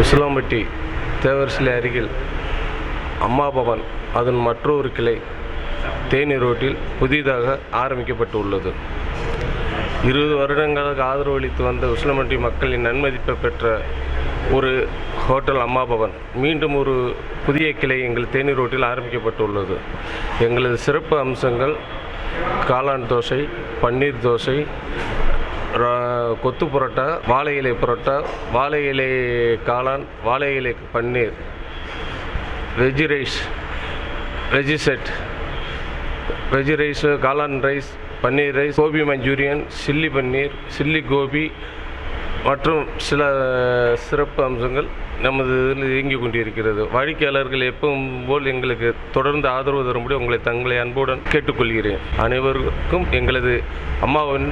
உசிலம்பட்டி தேவர் சிலை அருகில் அம்மா பவன் அதன் மற்றொரு கிளை தேனி ரோட்டில் புதிதாக ஆரம்பிக்கப்பட்டுள்ளது. 20 வருடங்களாக ஆதரவளித்து வந்த உசிலம்பட்டி மக்களின் நன்மதிப்பை பெற்ற ஒரு ஹோட்டல் அம்மா பவன் மீண்டும் ஒரு புதிய கிளை எங்கள் தேனி ரோட்டில் ஆரம்பிக்கப்பட்டுள்ளது. எங்களது சிறப்பு அம்சங்கள் காளான் தோசை, பன்னீர் தோசை, கொத்து புரோட்டா, வாழை இலை புரோட்டா, வாழை இலை காளான், வாழை இலை paneer, veg rice, veg set, veg rice, காளான் rice, paneer rice, gobi manchurian, chilli paneer, chilli gobi மற்றும் சில சிறப்பு அம்சங்கள் நமது இதில் இயங்கிக் கொண்டிருக்கிறது. வாடிக்கையாளர்கள் எப்பவும் போல் எங்களுக்கு தொடர்ந்து ஆதரவு தரும்படி தங்களை அன்புடன் கேட்டுக்கொள்கிறேன். அனைவருக்கும் எங்களது அம்மாவின்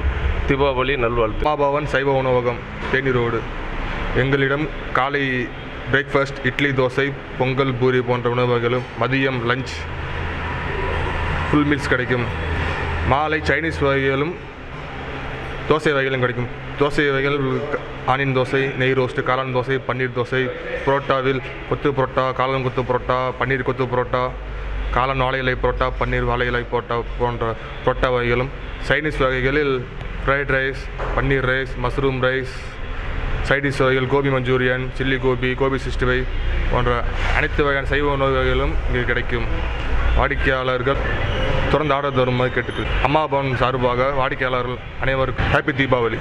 தீபாவளி நல்வாழ்த்து. அம்மா பவன் சைவ உணவகம், தேனி ரோடு. எங்களிடம் காலை பிரேக்ஃபாஸ்ட் இட்லி, தோசை, பொங்கல், பூரி போன்ற உணவுகளும், மதியம் லஞ்ச் ஃபுல் மீல்ஸ் கிடைக்கும். மாலை சைனீஸ் வகைகளும் தோசை வகைகளும் கிடைக்கும். தோசை வகைகள் ஆனியன் தோசை, நெய் ரோஸ்ட்டு, காளான் தோசை, பன்னீர் தோசை, புரோட்டாவில் கொத்து புரோட்டா, காளான் கொத்து புரோட்டா, பன்னீர் கொத்து புரோட்டா, காளான் வாழை இலை புரோட்டா, பன்னீர் வாழை இலை புரோட்டா போன்ற புரோட்டா வகைகளும், சைனீஸ் வகைகளில் fried rice, paneer rice, mushroom rice, side dish வகைகள் கோபி மஞ்சூரியன், சில்லி கோபி, கோபி 65 போன்ற அனைத்து வகையான சைவ உணவு வகைகளும் இங்கே கிடைக்கும். வாடிக்கையாளர்கள் தொடர்ந்து ஆர்டர் தருமாறு கேட்டுக்கு அம்மா பவன் சார்பாக வாடிக்கையாளர்கள் அனைவருக்கும் ஹாப்பி தீபாவளி.